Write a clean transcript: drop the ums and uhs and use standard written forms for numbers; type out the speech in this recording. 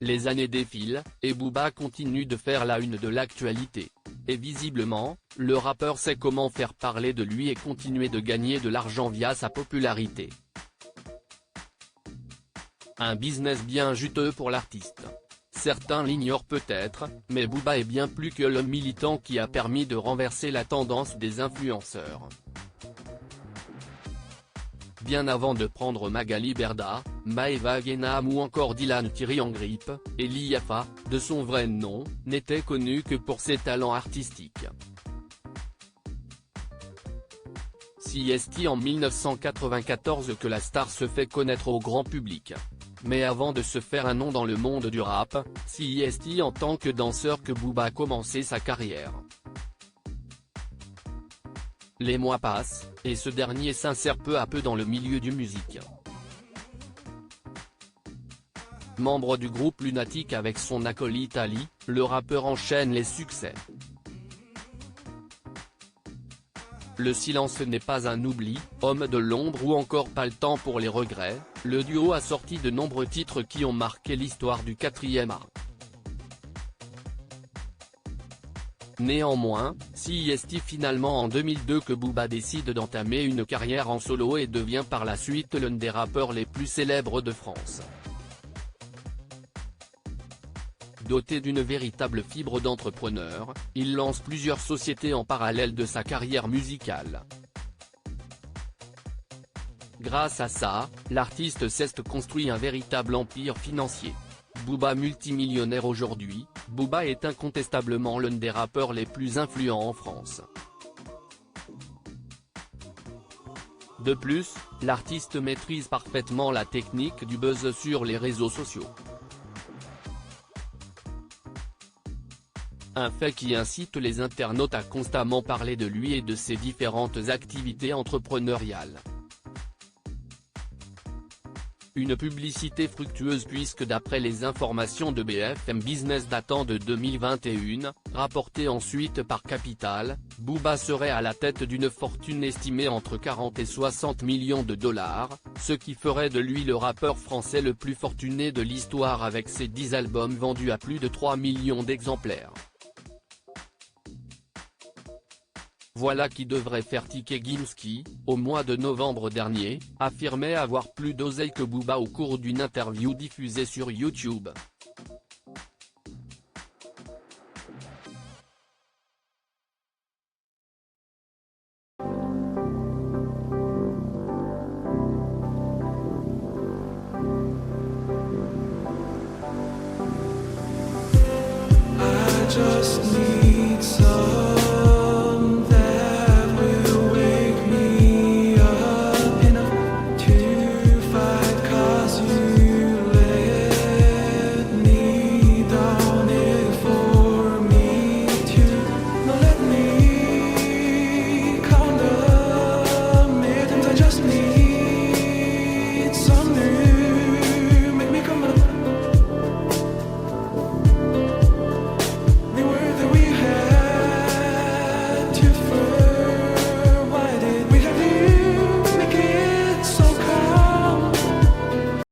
Les années défilent, et Booba continue de faire la une de l'actualité. Et visiblement, le rappeur sait comment faire parler de lui et continuer de gagner de l'argent via sa popularité. Un business bien juteux pour l'artiste. Certains l'ignorent peut-être, mais Booba est bien plus que l'homme militant qui a permis de renverser la tendance des influenceurs. Bien avant de prendre Magali Berda, Maëva Guénam ou encore Dylan Thierry en grippe, Eli Yafa, de son vrai nom, n'était connu que pour ses talents artistiques. C'est en 1994 que la star se fait connaître au grand public. Mais avant de se faire un nom dans le monde du rap, c'est en tant que danseur que Booba a commencé sa carrière. Les mois passent, et ce dernier s'insère peu à peu dans le milieu du musique. Membre du groupe Lunatic avec son acolyte Ali, le rappeur enchaîne les succès. Le silence n'est pas un oubli, Homme de l'ombre ou encore Pas le temps pour les regrets, le duo a sorti de nombreux titres qui ont marqué l'histoire du 4e art. Néanmoins, c'est finalement en 2002 que Booba décide d'entamer une carrière en solo et devient par la suite l'un des rappeurs les plus célèbres de France. Doté d'une véritable fibre d'entrepreneur, il lance plusieurs sociétés en parallèle de sa carrière musicale. Grâce à ça, l'artiste s'est construit un véritable empire financier. Booba multimillionnaire aujourd'hui, Booba est incontestablement l'un des rappeurs les plus influents en France. De plus, l'artiste maîtrise parfaitement la technique du buzz sur les réseaux sociaux. Un fait qui incite les internautes à constamment parler de lui et de ses différentes activités entrepreneuriales. Une publicité fructueuse puisque d'après les informations de BFM Business datant de 2021, rapportées ensuite par Capital, Booba serait à la tête d'une fortune estimée entre 40 et 60 millions de dollars, ce qui ferait de lui le rappeur français le plus fortuné de l'histoire avec ses 10 albums vendus à plus de 3 millions d'exemplaires. Voilà qui devrait faire tiquer Gims qui, au mois de novembre dernier, affirmait avoir plus d'oseille que Booba au cours d'une interview diffusée sur YouTube. I just